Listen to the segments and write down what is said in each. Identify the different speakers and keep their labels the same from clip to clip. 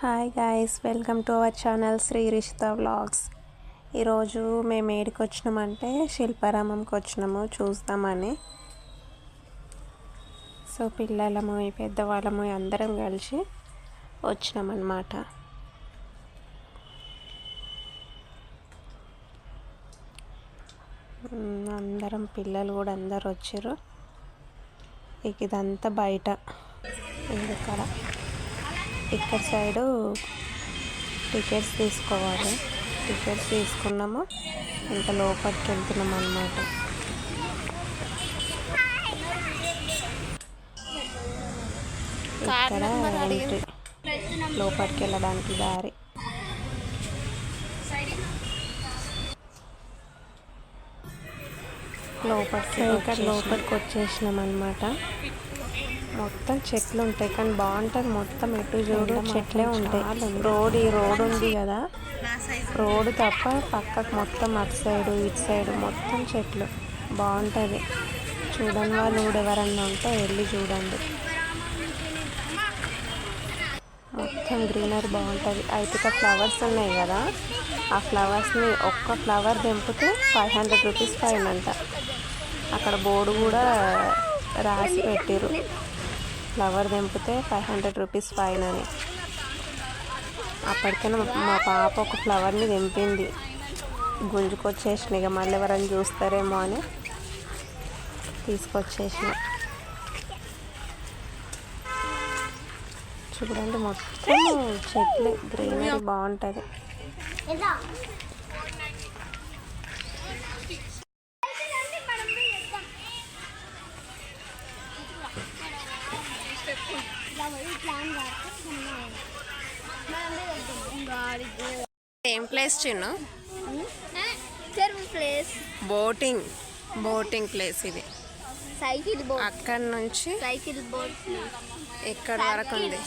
Speaker 1: Hi guys, welcome to our channel Sri Rishitha vlogs. ఈరోజు మేము ఏడికి వచ్చినామంటే శిల్పారామంకి వచ్చినాము చూస్తామని. సో పిల్లలము పెద్దవాళ్ళము అందరం కలిసి వచ్చినామన్నమాట. అందరం పిల్లలు కూడా అందరు వచ్చారు. ఇదంతా బయట ఇక్కడ సైడు టికెట్స్ తీసుకోవాలి. టికెట్స్ తీసుకున్నాము, ఇంకా లోపలికి వెళ్తున్నాం అన్నమాట. ఇక్కడ ఎంట్రీ, లోపలికి వెళ్ళడానికి దారి. లోపలికి వచ్చేసినాం అన్నమాట. మొత్తం చెట్లు ఉంటాయి కానీ బాగుంటుంది. మొత్తం ఎటు చూడు చెట్లే ఉంటాయి. ఈ రోడ్ ఉంది కదా, రోడ్ తప్ప పక్కకు మొత్తం అటు సైడు ఇటు సైడు మొత్తం చెట్లు బాగుంటుంది. చూడని వాళ్ళు కూడా ఎవరన్నా ఉంటే వెళ్ళి చూడండి. మొత్తం గ్రీనరీ బాగుంటుంది. అయితే ఇక్కడ ఫ్లవర్స్ ఉన్నాయి కదా, ఆ ఫ్లవర్స్ని ఒక్క ఫ్లవర్ తెంపితే 500 రూపీస్ ఫైన్ అంట. అక్కడ బోర్డు కూడా రాసి పెట్టిరు, ఫ్లవర్ తెంపితే 500 రూపీస్ ఫైన్ అని. అప్పటికైనా మా పాప ఒక ఫ్లవర్ని తెంపింది, గుంజుకొచ్చేసిన. ఇక మళ్ళీ ఎవరైనా చూస్తారేమో అని తీసుకొచ్చేసిన. చూడండి మొత్తం చెట్లు, గ్రీనరీ బాగుంటుంది. ఏం ప్లేస్ చిన్న బోటింగ్ ప్లేస్ ఇది.
Speaker 2: సైకిల్ బోట్
Speaker 1: అక్కడ నుంచి
Speaker 2: సైకిల్ బోట్
Speaker 1: ఎక్కడ వరకు ఉంది.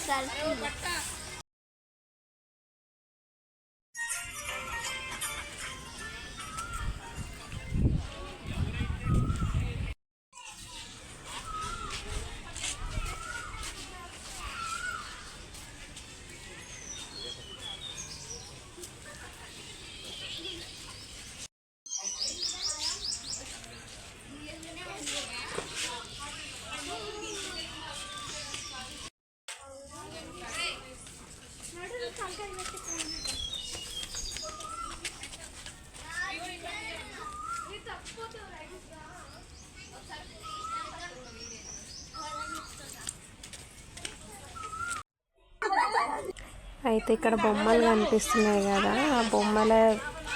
Speaker 1: అయితే ఇక్కడ బొమ్మలు కనిపిస్తున్నాయి కదా, ఆ బొమ్మల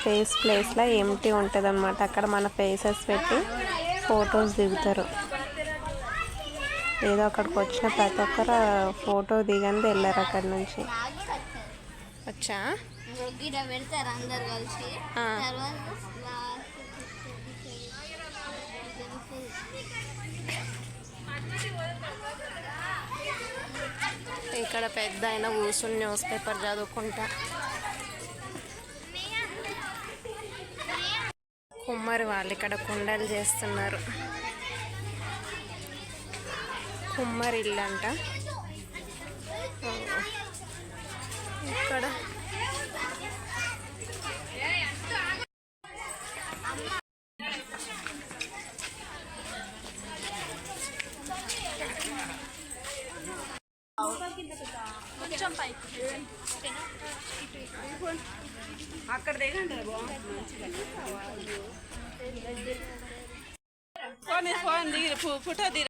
Speaker 1: ప్లేస్లో ఎంటీ ఉంటుంది అన్నమాట. అక్కడ మన ఫేసెస్ పెట్టి ఫొటోస్ దిగుతారు. ఏదో అక్కడికి వచ్చిన ప్రతి ఒక్కరు ఫోటో దిగని వెళ్ళారు అక్కడి నుంచి. వచ్చా ఇక్కడ పెద్ద ఆయన కూర్చుని న్యూస్ పేపర్ చదువుకుంటా. కుమ్మరి వాళ్ళు ఇక్కడ కుండలు చేస్తున్నారు. కుమ్మరి ఇల్లు అంట ఇక్కడ.
Speaker 3: అక్కడ దిగండి, ఫోన్ దిగి ఫోటో దిగి.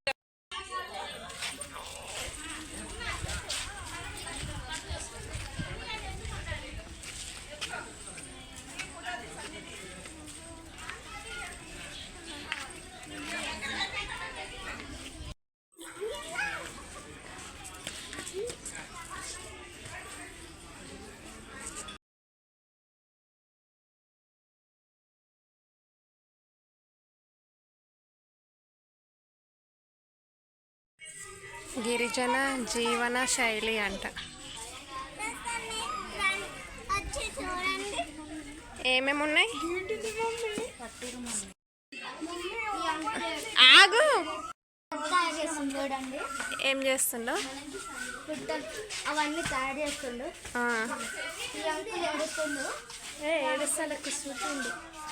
Speaker 1: గిరిజన జీవన శైలి అంట. ఏమేమి ఉన్నాయి? ఆగు.
Speaker 2: చేస్తుంది చూడండి.
Speaker 1: ఏం చేస్తుండో?
Speaker 2: పుట్టలు అవన్నీ తయారు చేస్తుండు. ఈ అంకుల్ ఏడుస్తుండు. ఏడుస్తాడు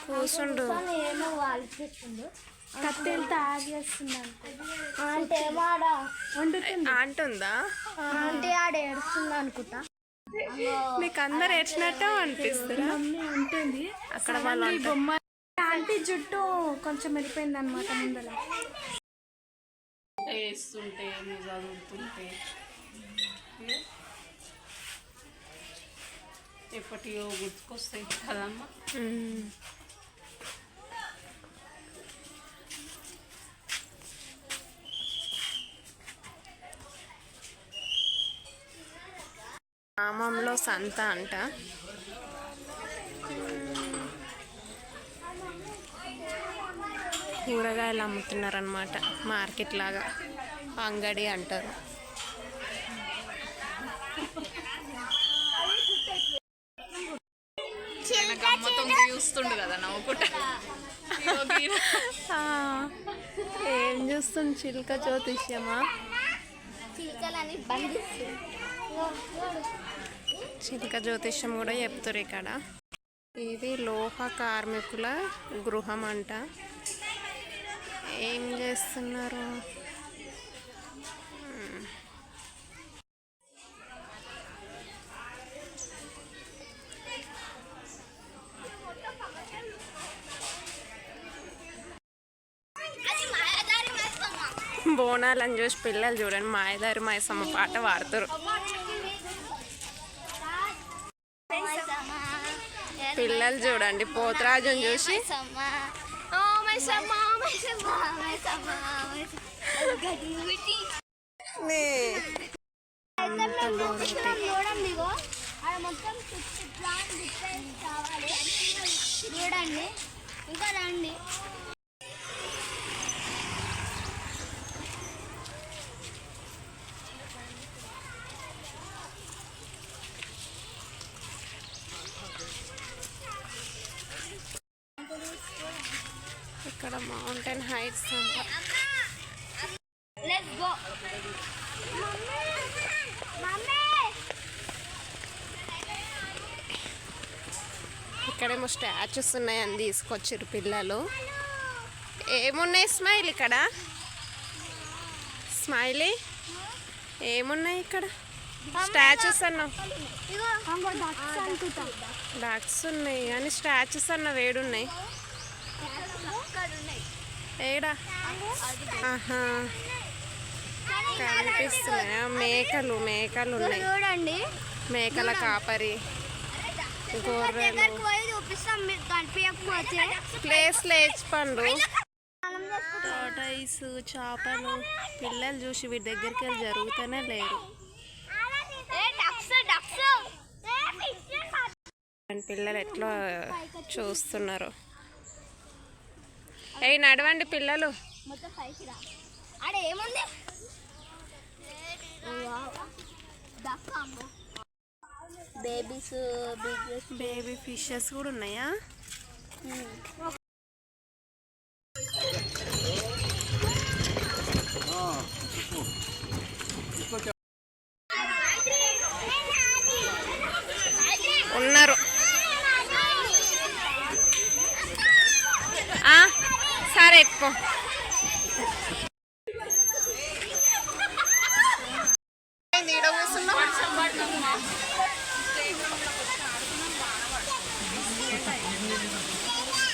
Speaker 2: కూర్చుండు. ఏమో వాళ్ళిస్తుండు. కట్టెలు తయారు చేస్తున్నాను అంటే ఏమాడా
Speaker 1: అంటుందా?
Speaker 2: అంటే ఆడ ఏడుస్తుంది అనుకుంటా.
Speaker 1: మీకు అందరు ఏడ్చినట్టు అనిపిస్తుందా?
Speaker 2: ఉంటుంది
Speaker 1: అక్కడ వాళ్ళు
Speaker 2: బొమ్మ ఆంటీ జుట్టు కొంచెం వెళ్ళిపోయింది అనమాట ముందర.
Speaker 3: వేస్తుంటే చదువుతుంటే ఎప్పటియో గుర్తుకొస్తాయి కదమ్మా. గ్రామంలో సంత అంట. కూరగాయలు అమ్ముతున్నారనమాట. మార్కెట్ లాగా అంగడి అంటారు. చూస్తుండు కదా నవ్వుకుంటా.
Speaker 1: ఏం చూస్తుంది? చిలుక జ్యోతిష్యమా?
Speaker 2: చిలుకలని బంధిస్తుంది.
Speaker 1: చిలుక జ్యోతిష్యం కూడా చెప్తారు ఇక్కడ. ఇది లోహ కార్మికుల గృహం అంట. ఏం చేస్తున్నారు? బోనాలని చూసి పిల్లలు చూడండి మాయదారి మైసమ్మ పాట పాడుతారు. పిల్లలు చూడండి పోతరాజుని చూసి
Speaker 2: చూడండి ఇంకా రండి.
Speaker 1: ఇక్కడ మౌంటైన్ హైట్స్ అంట. ఇక్కడేమో స్టాచ్యూస్ ఉన్నాయని తీసుకొచ్చారు పిల్లలు. ఏమున్నాయి స్మైల్ ఇక్కడ? స్మైలీ ఏమున్నాయి ఇక్కడ? స్టాచ్యూస్ అన్నావు. డక్స్ ఉన్నాయి కానీ స్టాచ్యూస్ అన్న వేడున్నాయి. ఏడా? ఆహా కనిపిస్తున్నాయా? మేకలు ఉన్నాయి.
Speaker 2: చూడండి
Speaker 1: మేకల కాపరి, గొర్రెలు, ప్లేస్ లేచిపండు, టాటాయిస్, చేపలు. పిల్లలు చూసి వీటి దగ్గరికి వెళ్ళి జరుగుతూనే లేరు. పిల్లలు ఎట్లా చూస్తున్నారు. నడవండి పిల్లలు. బేబీ ఫిషెస్ కూడా ఉన్నాయా? ఉన్నారు. సరే ఎక్కువ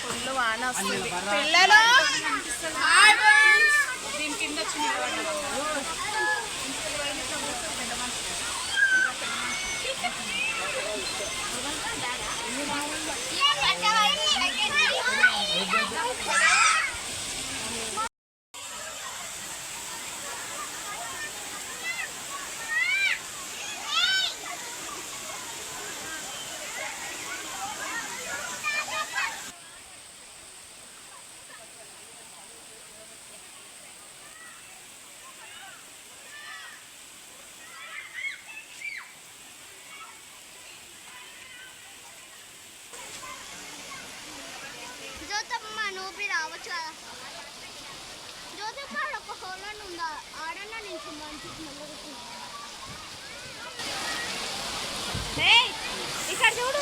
Speaker 1: ఫుల్ వాన వస్తుంది. పిల్లలు
Speaker 3: దీని కింద వచ్చింది.
Speaker 2: జ్యోతమ్మ నువ్వు రావచ్చు కదా. ఇక్కడ చూడు